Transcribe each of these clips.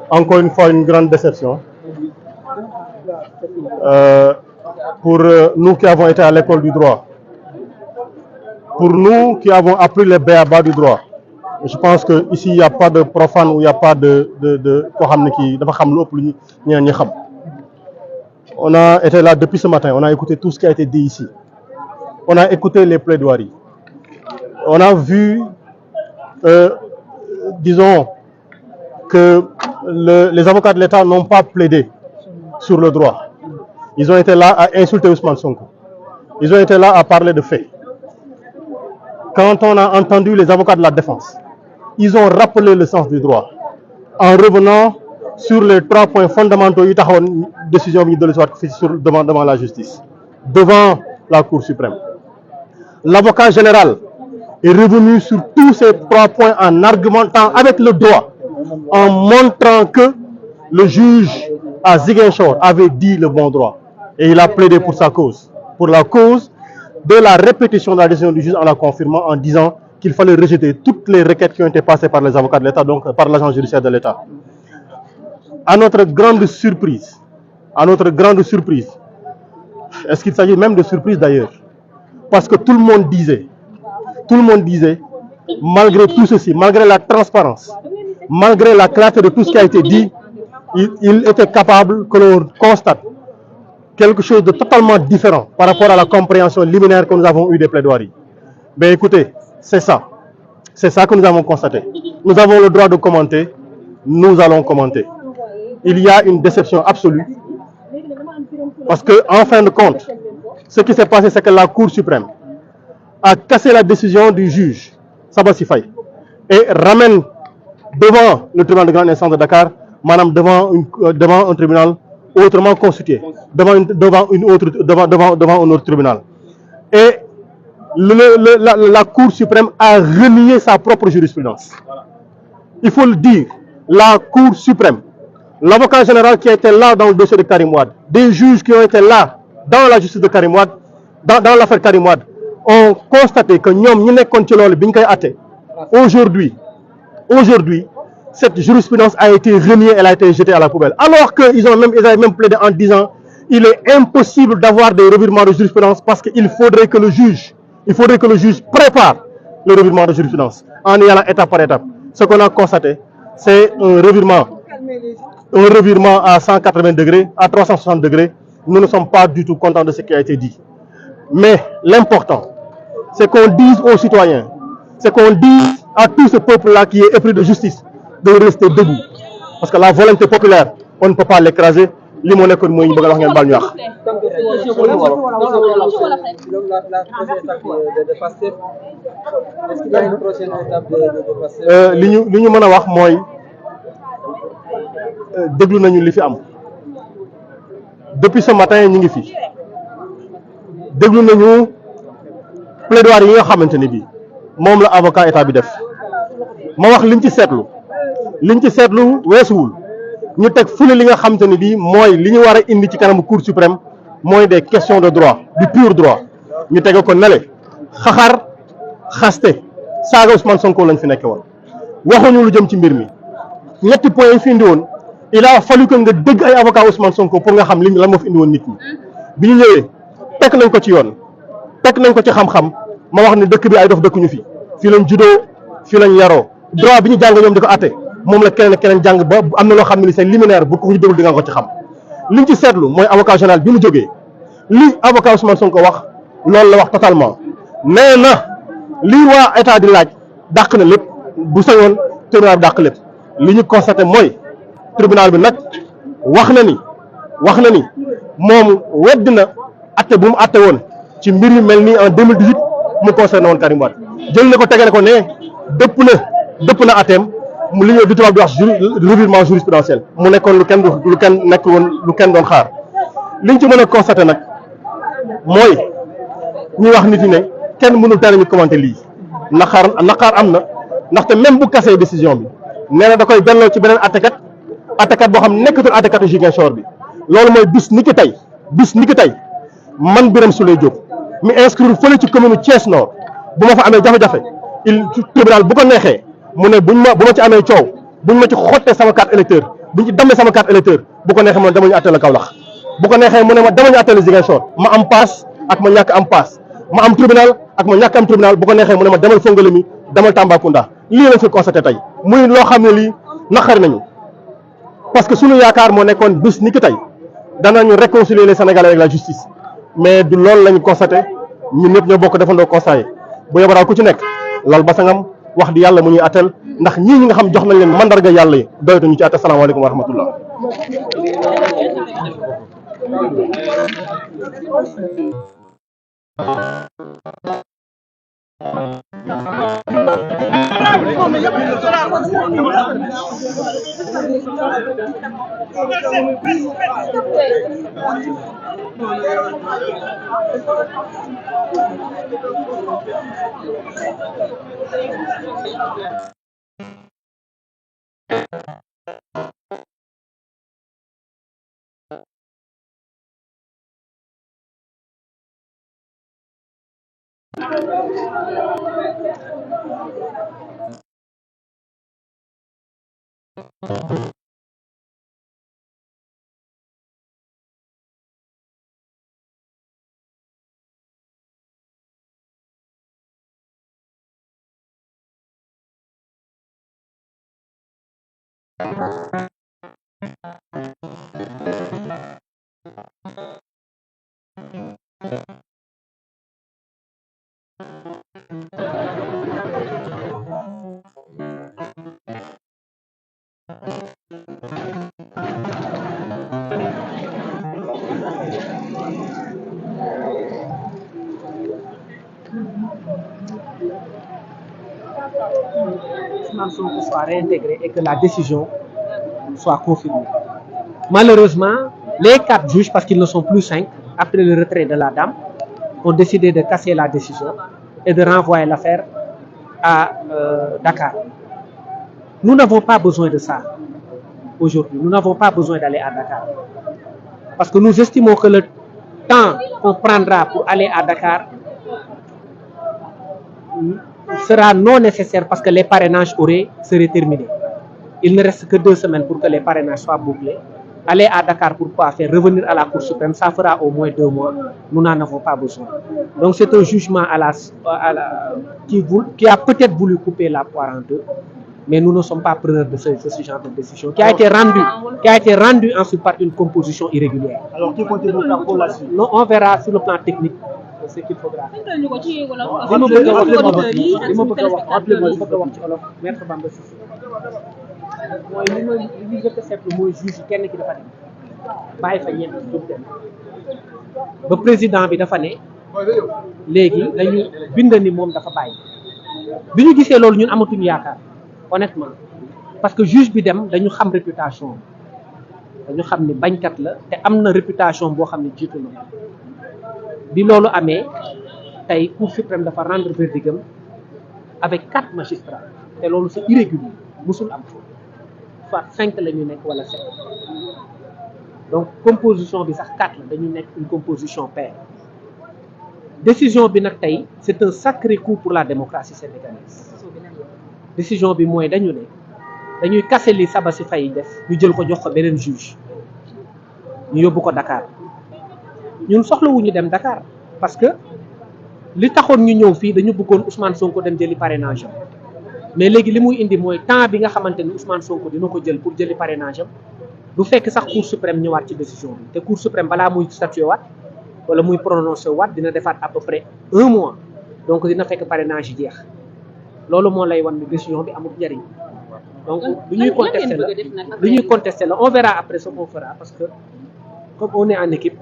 encore une fois une grande déception pour nous qui avons été à l'école du droit, pour nous qui avons appris les b.a.-ba du droit. Je pense que ici il n'y a pas de profane ou il n'y a pas de on a été là depuis ce matin, on a écouté tout ce qui a été dit ici. On a écouté les plaidoiries. On a vu, disons, que les avocats de l'État n'ont pas plaidé sur le droit. Ils ont été là à insulter Ousmane Sonko. Ils ont été là à parler de faits. Quand on a entendu les avocats de la défense, ils ont rappelé le sens du droit en revenant sur les 3 points fondamentaux de la décision devant la justice, devant la Cour suprême. L'avocat général est revenu sur tous ces 3 points en argumentant avec le droit, en montrant que le juge à Ziguinchor avait dit le bon droit. Et il a plaidé pour sa cause, pour la cause de la répétition de la décision du juge en la confirmant en disant qu'il fallait rejeter toutes les requêtes qui ont été passées par les avocats de l'État, donc par l'agent judiciaire de l'État. À notre grande surprise, est-ce qu'il s'agit même de surprise d'ailleurs? Parce que tout le monde disait, malgré tout ceci, malgré la transparence, malgré la clarté de tout ce qui a été dit, il était capable que l'on constate quelque chose de totalement différent par rapport à la compréhension liminaire que nous avons eue des plaidoiries. Mais écoutez, c'est ça que nous avons constaté. Nous avons le droit de commenter, nous allons commenter. Il y a une déception absolue, parce que en fin de compte, ce qui s'est passé, c'est que la Cour suprême a cassé la décision du juge Sabassi Faye et ramène devant le tribunal de grande instance de Dakar, madame, devant un tribunal autrement constitué, devant un autre tribunal. Et la Cour suprême a renié sa propre jurisprudence. Il faut le dire, la Cour suprême, l'avocat général qui était là dans le dossier de Karim Wade, des juges qui ont été là dans la justice de Karim Wade, dans l'affaire Karim Wade, ont constaté que aujourd'hui, cette jurisprudence a été reniée, elle a été jetée à la poubelle. Alors qu'ils avaient même plaidé en disant il est impossible d'avoir des revirements de jurisprudence parce qu'il faudrait que le juge prépare le revirement de jurisprudence en y allant étape par étape. Ce qu'on a constaté, c'est un revirement à 180 degrés, à 360 degrés. Nous ne sommes pas du tout contents de ce qui a été dit. Mais l'important, c'est qu'on dise aux citoyens, c'est qu'on dise à tout ce peuple-là qui est épris de justice, de rester debout. Parce que la volonté populaire, on ne peut pas l'écraser. Li mo nekkoon mooy ñu bëgg a wax ngeen baal ñu wax. li ñu mën a wax mooy déglu nañu li fi am depuis ce matin ñu ngi fi déglu nañu plaidoirie yi nga xamante ne bii moom la avocat état bi def ma wax liñ ci seetlu weesuwul ñu teg fule li nga xamante ne bii mooy li ñu war a indi ci kanamu Cour suprême mooy des questions de droit du pur droit ñu tege ko nele xaxar xaste saaga Ousmane Sonko lañ fi nekke woon waxuñu lu jëm ci mbir mi ñetti points yi fi indi woon il a fallu que nga dégg ay avocat Ousmane Sonko pour nga xam li lan moo fi indi woon nit ñi bi ñu ñëwee teg nañ ko ci yoon teg nañ ko ci xam-xam ma wax ne dëkk bi ay dof dëkkuñu fi fii lañ juddoo fii lañ yaroo droit bi ñu jàng ñoom di ko atte moom la keneen jàng ba am na loo xam ne c'est liminaire bu ko ñu déglu di nga ko ci xam liñ ci seetlu mooy avocat général bi mu jógee li avocat Ousmane Sonko wax loolu la wax totalement nee na lii waa état di laaj dàq na lépp bu sañoon tribunal bi dàq lépp li ñu constaté mooy tribunal bi nag wax na ni moom wedd na atte bu mu atte woon ci mbir yu mel nii en 2018 mu concerné woon Karim Wade jël na ko tegale ko ne dëpp na atteem mu li ñuy du tubaab di wax revirement jurisprudentiel mu nekkoon lu kenn doon xaar liñ ci mën a constaté nag mooy ñuy wax nit ñi ne kenn mënul tere ñu commenté lii naqar am na ndaxte même bu kasee décision bi nee na da koy delloo ci beneen attekat boo xam nekkatul attekatu Ziguinchor bi loolu mooy bis ni ki tey man Birame Souleye Diop mi inscrire fële ci commune Thiès Nord bu ma fa amee jafe-jafe tribunal bu ko neexee mu ne bu ma ci amee coow buñ ma ci xottee sama carte électeur buñ ci dammee sama carte électeur bu ko neexee mu ne dama ñu àttale Kaolack bu ko neexee mu ne ma dama ñu àttale Ziguinchor ma am paas ak ma ñàkk am paas ma am tribunal ak ma ñàkk am tribunal bu ko neexee mu ne ma demal Fongolimbi demal Tambacounda lii lañ fi constaté tey muy loo xam ne lii naqari nañu parce que suñu yaakaar moo nekkoon bis ni ki tey danañu réconcilier les Sénégalais avec la justice mais du loolu lañu constaté ñun ñëpp ñoo bokk defandoo constat yi bu yebaraal ku ci nekk lal basangam wax di yàlla mu ñuy attel ndax ñii ñi nga xam jox nañ leen mandarga yàlla yi doyatuñu ci atte. Salaamaaleykum wa rahmatullah. Ousmane Sonko soit réintégré et que la décision soit confirmée. Malheureusement, les 4 juges, parce qu'ils ne sont plus 5, après le retrait de la dame, ont décidé de casser la décision et de renvoyer l'affaire à Dakar. Nous n'avons pas besoin de ça aujourd'hui. Nous n'avons pas besoin d'aller à Dakar. Parce que nous estimons que le temps qu'on prendra pour aller à Dakar sera non nécessaire parce que les parrainages seraient terminés. Il ne reste que 2 semaines pour que les parrainages soient bouclés. Aller à Dakar pour quoi faire revenir à la Cour suprême, ça fera au moins 2 mois. Nous n'en avons pas besoin. Donc c'est un jugement qui a peut-être voulu couper la poire en 2, mais nous ne sommes pas preneurs de ce genre de décision qui a été rendu ensuite par une composition irrégulière. Alors que comptez-vous faire pour la suite? Non, on verra sur le plan technique ce qu'il faudra. Maître Bamba Cissé mooy li jëkk a seetlu mooy juge kenn ki dafa dem bàyyi fa ñeent jóg dem ba président bi dafa ne léegi dañu bind ni moom dafa bàyyi bi ñu gisee loolu ñun amatuñu yaakaar honnêtement parce que juge bi dem dañu xam réputation dañu xam ni bañkat la te am na réputation boo xam ne jiitu na bi loolu amee tey Cour suprême dafa rendre verdigam avec 4 magistrats te loolu c'est irrégulier musul am foofu soit 5 la ñu nekk wala 7 donc composition bi sax 4 la dañu nekk une composition paire décision bi nag tey c'est un sacré coup pour la démocratie sénégalaise décision bi mooy dañu ne dañuy casser li Sabassy Faye def ñu jël ko jox ko beneen juge ñu yóbbu ko Dakar ñun soxlawuñu dem Dakar parce que li taxoon ñu ñëw fii dañu bëggoon Ousmane Sonko dem jëli parrainage am mais léegi li muy indi mooy temps bi nga xamante ni Ousmane Sonko dina ko jël pour jëli parrainage am du fekk sax Cour suprême ñëwaat ci décision bi te Cour suprême balaa muy statuer waat wala muy prononcer waat dina defaat à peu près 1 mois donc dina fekk parrainage yi jeex loolu moo lay wan ni décision bi amul njëriñ donc lu ñuy contester la on verra après ce qu'on fera parce que comme on est en équipe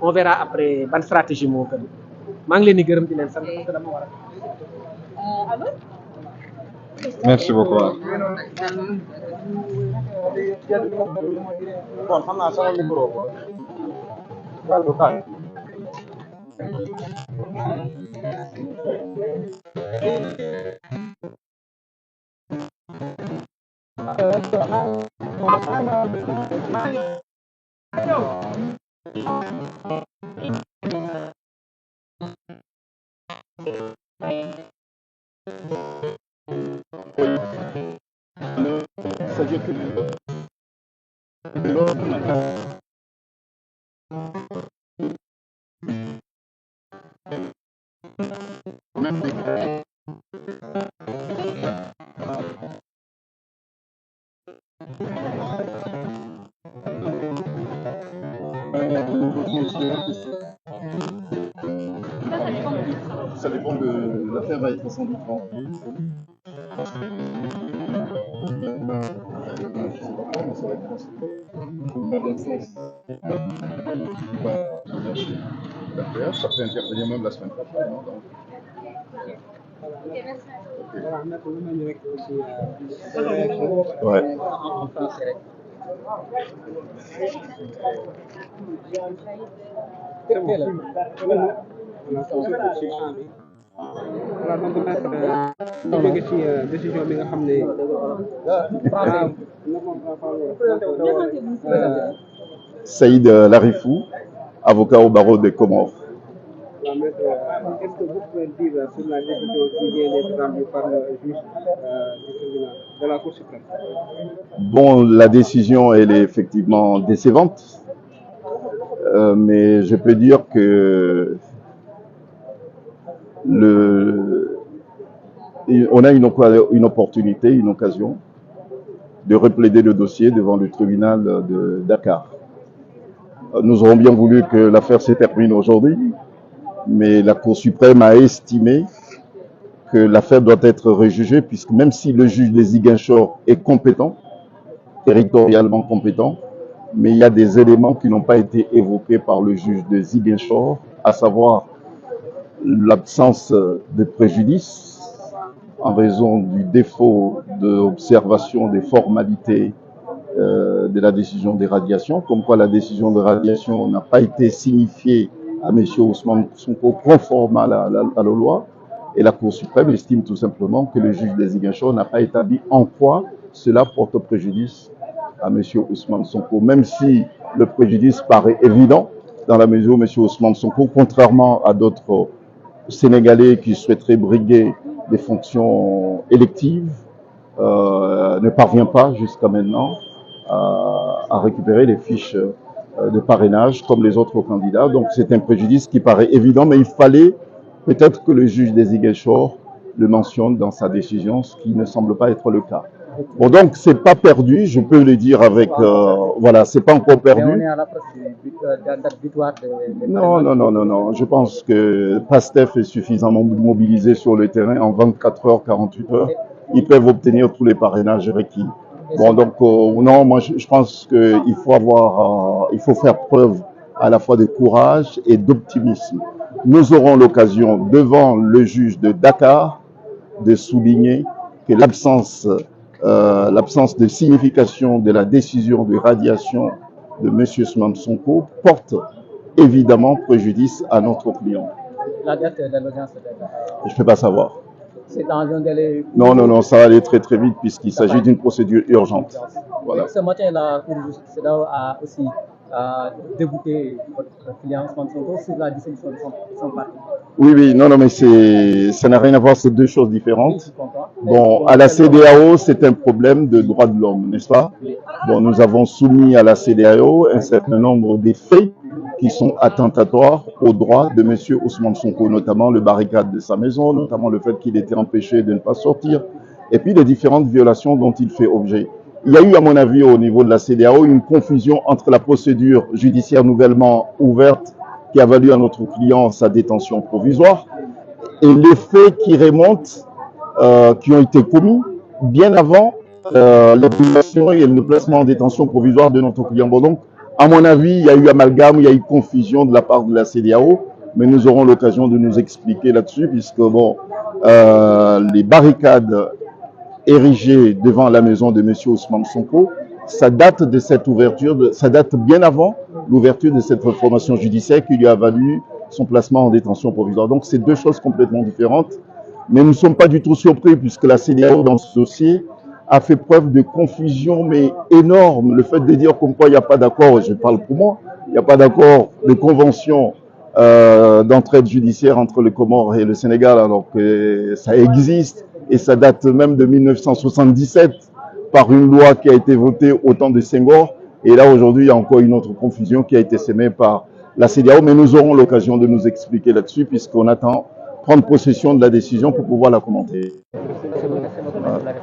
on verra après ban stratégie moo gën maa ngi leen di gërëm di leen sant parce que dama war a. Merci beaucoup. Bon, xam naa sama micro ko. C'est-à-dire que même des ça dépend de l'affaire va être sans doute en ça peut intervenir même la semaine prochaine. Non, donc. Voilà, maître, lu mel ni rek aussi Ouais. en français rek. Teel a. Voilà, constitution bi. Voilà, donc maître ñu jóge ci décision bi nga xam ne Saïd Larifou, avocat au barreau des Comores. Voilà, maître, qu'est-ce que vous pouvez dire sur la décision qui vient d'être rendue par le juge du tribunal de la Cour suprême? Bon, la décision, elle est effectivement décevante, mais je peux dire que on a une opportunité, une occasion de replaider le dossier devant le tribunal de Dakar. Nous aurons bien voulu que l'affaire se termine aujourd'hui, mais la Cour suprême a estimé que l'affaire doit être rejugée, puisque même si le juge de Ziguinchor est compétent, territorialement compétent, mais il y a des éléments qui n'ont pas été évoqués par le juge de Ziguinchor, à savoir l'absence de préjudice en raison du défaut d'observation des formalités de la décision de radiation, comme quoi la décision de radiation n'a pas été signifiée à M. Ousmane Sonko conforme à la loi, et la Cour suprême estime tout simplement que le juge des Ziguinchor n'a pas établi en quoi cela porte préjudice à M. Ousmane Sonko, même si le préjudice paraît évident, dans la mesure où M. Ousmane Sonko, contrairement à d'autres Sénégalais qui souhaiteraient briguer des fonctions électives, ne parvient pas jusqu'à maintenant à récupérer les fiches de parrainage comme les autres candidats. Donc c'est un préjudice qui paraît évident, mais il fallait peut-être que le juge des Ziguinchor le mentionne dans sa décision, ce qui ne semble pas être le cas. Bon, donc c'est pas perdu, je peux le dire avec voilà, c'est pas encore perdu. Mais on est à l'approche de la date butoir Non. Je pense que PASTEF est suffisamment mobilisé sur le terrain en 24 heures, 48 heures. Ils peuvent obtenir tous les parrainages requis. Bon, donc non, moi je pense qu'il faut il faut faire preuve à la fois de courage et d'optimisme. Nous aurons l'occasion devant le juge de Dakar de souligner que l'absence de signification de la décision de radiation de M. Ousmane Sonko porte évidemment préjudice à notre client. La date de l'audience de Dakar. Je ne peux pas savoir. C'est dans un délai... Non, ça va aller très très vite puisqu'il s'agit d'une procédure urgente. Voilà. Ce matin, la Cour de justice a aussi débouté votre client Ousmane Sonko sur la dissolution de son parti. Oui, non, mais ça n'a rien à voir, c'est deux choses différentes. Bon, à la CEDEAO, c'est un problème de droits de l'homme, n'est-ce pas? Bon, nous avons soumis à la CEDEAO un certain nombre de faits qui sont attentatoires aux droits de M. Ousmane Sonko, notamment le barricade de sa maison, notamment le fait qu'il était empêché de ne pas sortir, et puis les différentes violations dont il fait objet. Il y a eu, à mon avis, au niveau de la CEDEAO, une confusion entre la procédure judiciaire nouvellement ouverte qui a valu à notre client sa détention provisoire et les faits qui remontent, qui ont été commis bien avant l'application et le placement en détention provisoire de notre client. Bon, donc, à mon avis, il y a eu amalgame, il y a eu confusion de la part de la CEDEAO, mais nous aurons l'occasion de nous expliquer là-dessus, puisque bon, les barricades érigées devant la maison de M. Ousmane Sonko, ça date de cette ouverture, ça date bien avant l'ouverture de cette formation judiciaire qui lui a valu son placement en détention provisoire. Donc, c'est deux choses complètement différentes, mais nous ne sommes pas du tout surpris, puisque la CEDEAO, dans ce dossier, a fait preuve de confusion, mais énorme. Le fait de dire comme quoi il n'y a pas d'accord, je parle pour moi, il n'y a pas d'accord de convention d'entraide judiciaire entre le Comores et le Sénégal, alors que ça existe, et ça date même de 1977, par une loi qui a été votée au temps de Senghor. Et là, aujourd'hui, il y a encore une autre confusion qui a été sémée par la CEDEAO. Mais nous aurons l'occasion de nous expliquer là-dessus puisqu'on attend prendre possession de la décision pour pouvoir la commenter. Voilà.